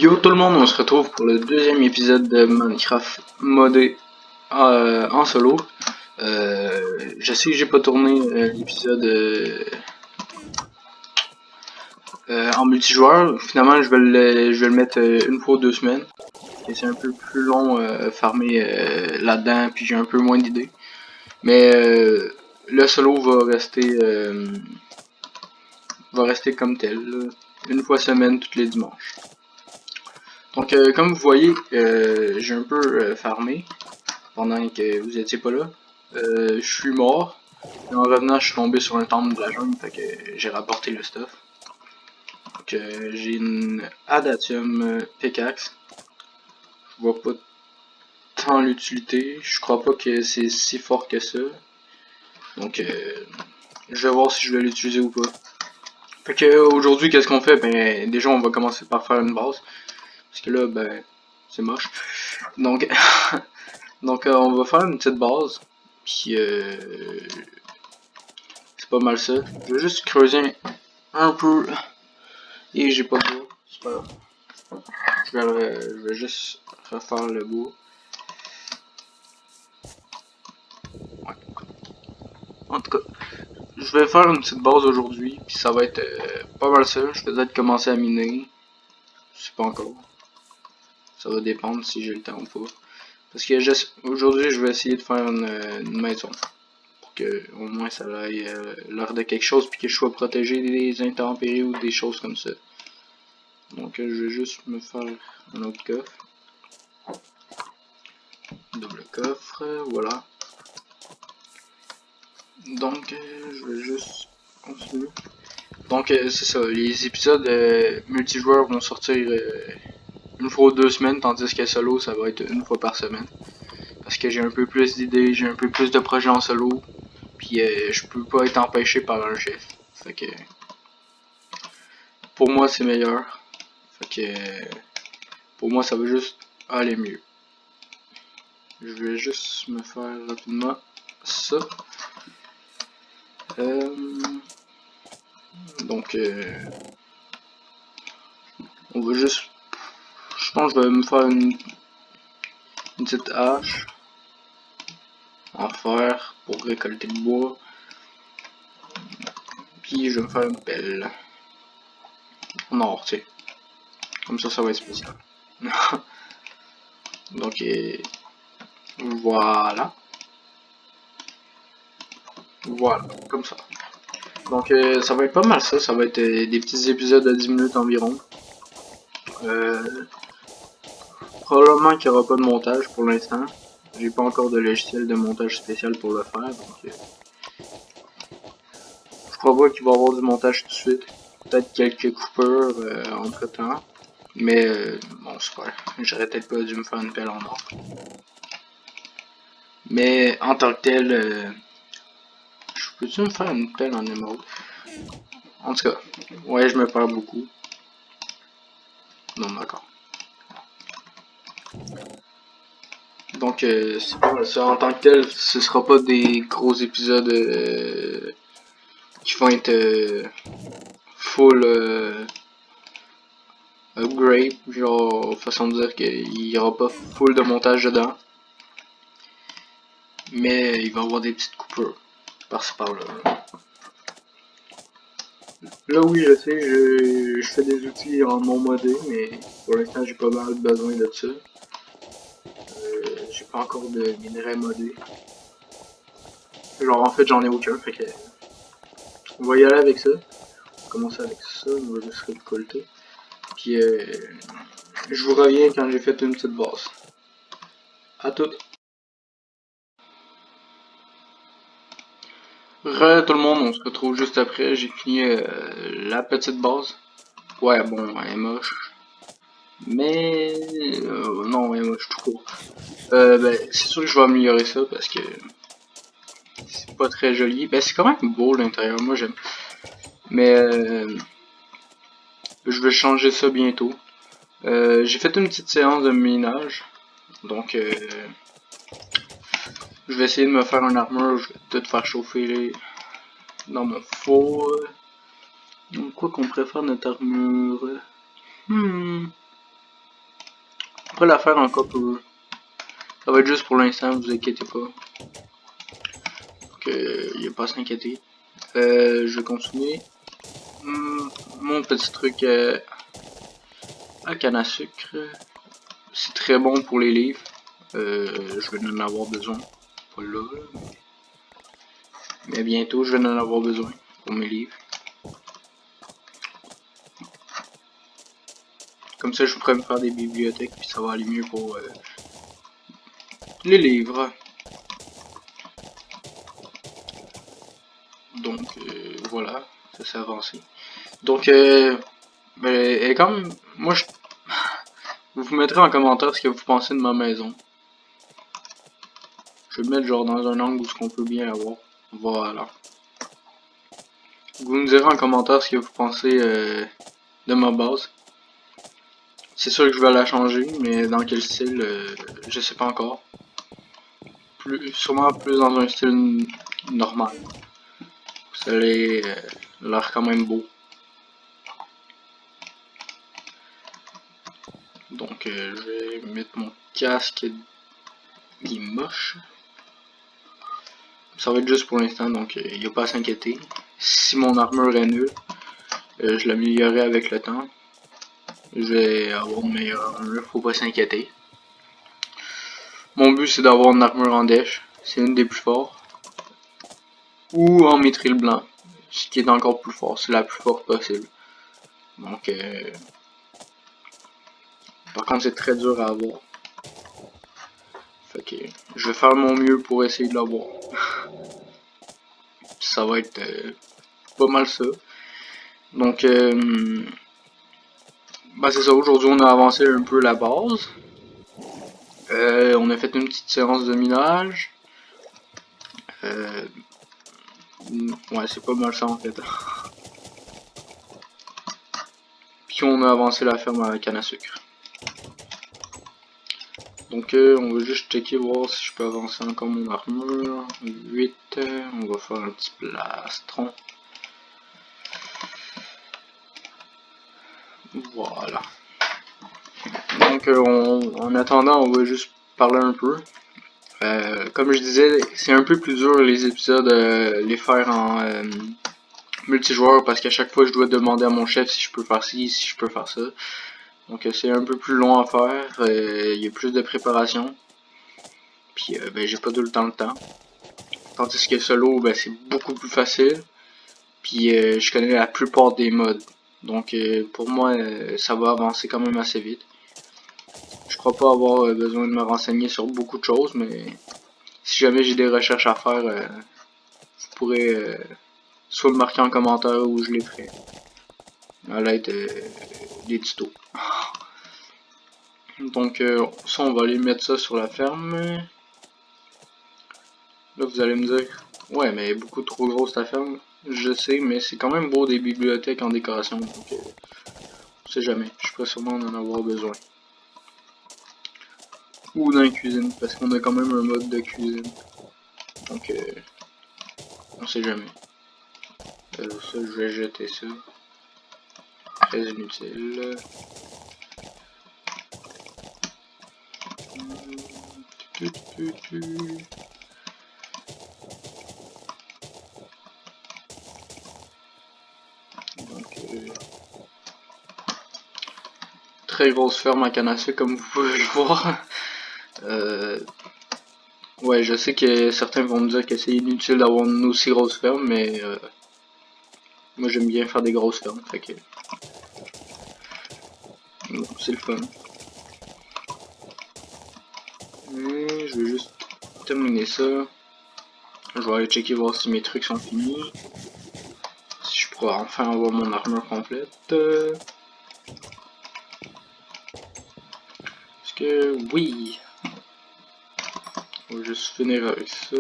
Yo tout le monde, on se retrouve pour le deuxième épisode de Minecraft modé en solo. Je sais que j'ai pas tourné l'épisode en multijoueur. Finalement, je vais le mettre une fois ou 2 semaines. C'est un peu plus long farmer là-dedans, puis j'ai un peu moins d'idées. Mais le solo va rester comme tel, là, une fois semaine, tous les dimanches. Donc, comme vous voyez, j'ai un peu farmé pendant que vous étiez pas là. Je suis mort. Et en revenant, je suis tombé sur un temple de la jungle, fait que j'ai rapporté le stuff. Donc, j'ai une Adamantium pickaxe. Je vois pas tant l'utilité. Je crois pas que c'est si fort que ça. Donc, je vais voir si je vais l'utiliser ou pas. Fait que aujourd'hui, qu'est-ce qu'on fait? Ben, déjà, on va commencer par faire une base. Parce que là, ben, c'est moche. Donc, on va faire une petite base. Puis, c'est pas mal ça. Je vais juste creuser un peu. Et j'ai pas de bois. C'est pas grave. Je vais juste refaire le bois. Ouais. En tout cas, je vais faire une petite base aujourd'hui. Puis ça va être pas mal ça. Je vais peut-être commencer à miner. Je sais pas encore. Ça va dépendre si j'ai le temps ou pas. Parce que aujourd'hui, je vais essayer de faire une maison. Pour que au moins ça aille l'air de quelque chose. Puis que je sois protégé des intempéries ou des choses comme ça. Donc je vais juste me faire un autre coffre. Double coffre, voilà. Donc je vais juste continuer. Donc c'est ça, les épisodes multijoueurs vont sortir une fois ou 2 semaines, tandis que solo ça va être une fois par semaine. Parce que j'ai un peu plus d'idées, j'ai un peu plus de projets en solo. Puis je peux pas être empêché par un chef. Fait que pour moi c'est meilleur. Fait que pour moi ça va juste aller mieux. Je vais juste me faire rapidement ça. Donc on va juste, je pense que je vais me faire une petite hache en fer pour récolter le bois. Puis je vais me faire une pelle en or, tu sais. Comme ça va être spécial. Donc voilà. Voilà, comme ça. Donc ça va être pas mal ça va être des petits épisodes de 10 minutes environ. Probablement qu'il n'y aura pas de montage pour l'instant. J'ai pas encore de logiciel de montage spécial pour le faire, donc je crois pas qu'il va y avoir du montage tout de suite. Peut-être quelques coupures entre temps. Mais bon, super. J'aurais peut-être pas dû me faire une pelle en or. Mais en tant que tel, je peux-tu me faire une pelle en émeraude? En tout cas, ouais, je me perds beaucoup. Non, d'accord. Donc, c'est pas mal ça. En tant que tel, ce sera pas des gros épisodes qui vont être full upgrade, genre façon de dire qu'il y aura pas full de montage dedans. Mais il va y avoir des petites coupures par-ci par-là. Là oui je sais, je fais des outils en non modé, mais pour l'instant j'ai pas mal besoin de ça. J'ai pas encore de minerais modés. Genre en fait j'en ai aucun, fait que on va y aller avec ça. On va commencer avec ça, on va juste récolter. Puis je vous reviens quand j'ai fait une petite base. À tout. Tout le monde, on se retrouve juste après. J'ai fini la petite base. Ouais, bon, elle est moche. Mais non, elle est moche tout court. Ben, c'est sûr que je vais améliorer ça parce que c'est pas très joli. Ben, c'est quand même beau l'intérieur, moi j'aime. Mais je vais changer ça bientôt. J'ai fait une petite séance de minage. Donc, je vais essayer de me faire une armure. Je vais peut-être faire chauffer dans mon four. Donc, quoi qu'on préfère notre armure? pourrais la faire encore pour... Ça va être juste pour l'instant, vous inquiétez pas. Donc, il n'y a pas à s'inquiéter. Je vais continuer. Mon petit truc à canne à sucre. C'est très bon pour les livres. Je vais en avoir besoin. Pas là, mais bientôt je vais en avoir besoin pour mes livres. Comme ça je pourrais me faire des bibliothèques puis ça va aller mieux pour les livres. Donc voilà, ça s'est avancé. Donc et comme moi je vous mettrez en commentaire ce que vous pensez de ma maison. Je vais le mettre genre dans un angle où on peut bien la voir. Voilà. Vous me direz en commentaire ce que vous pensez de ma base. C'est sûr que je vais la changer, mais dans quel style, je sais pas encore. Sûrement plus dans un style normal. Ça a l'air quand même beau. Donc je vais mettre mon casque qui est moche. Ça va être juste pour l'instant, donc il n'y a pas à s'inquiéter. Si mon armure est nulle, je l'améliorerai avec le temps. Je vais avoir une meilleure armure, faut pas s'inquiéter. Mon but c'est d'avoir une armure en dèche, c'est une des plus fortes. Ou en mithril blanc, ce qui est encore plus fort, c'est la plus forte possible. Donc par contre c'est très dur à avoir. Fait que je vais faire mon mieux pour essayer de l'avoir. Ça va être pas mal ça. Donc bah c'est ça, aujourd'hui on a avancé un peu la base. On a fait une petite séance de minage. Ouais, c'est pas mal ça en fait. Puis on a avancé la ferme à la canne à sucre. Donc on va juste checker voir si je peux avancer encore mon armure. 8, on va faire un petit plastron. Voilà. Donc en attendant on va juste parler un peu. Comme je disais, c'est un peu plus dur les épisodes, les faire en multijoueur parce qu'à chaque fois je dois demander à mon chef si je peux faire ci, si je peux faire ça. Donc c'est un peu plus long à faire, il y a plus de préparation. Puis ben, j'ai pas tout le temps. Tandis que solo, ben, c'est beaucoup plus facile. Puis je connais la plupart des modes. Donc pour moi, ça va avancer quand même assez vite. Je crois pas avoir besoin de me renseigner sur beaucoup de choses, mais si jamais j'ai des recherches à faire, vous pourrez soit me marquer en commentaire ou je les ferai. À l'aide des tutos. Donc ça, on va aller mettre ça sur la ferme. Là, vous allez me dire, ouais, mais beaucoup trop grosse ta ferme. Je sais, mais c'est quand même beau des bibliothèques en décoration. Donc, on sait jamais. Je pourrais sûrement en avoir besoin. Ou dans la cuisine, parce qu'on a quand même un mode de cuisine. Donc, on sait jamais. Ça, je vais jeter ça. Très inutile. Donc, très grosse ferme à canne à sucre comme vous pouvez le voir. Ouais, je sais que certains vont me dire que c'est inutile d'avoir une aussi grosse ferme, mais moi j'aime bien faire des grosses fermes, fait que bon, c'est le fun. Et je vais juste terminer ça. Je vais aller checker voir si mes trucs sont finis. Si je pourrais enfin avoir mon armure complète. Parce que oui. On va juste finir avec ça.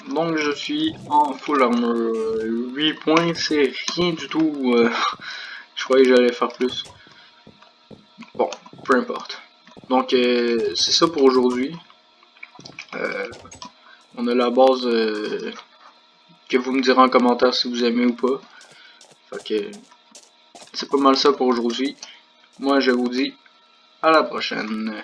Donc je suis en full armure. 8 points, c'est rien du tout. Je croyais que j'allais faire plus. Bon, peu importe. Donc c'est ça pour aujourd'hui. On a la base que vous me direz en commentaire si vous aimez ou pas. Fait que c'est pas mal ça pour aujourd'hui. Moi je vous dis à la prochaine.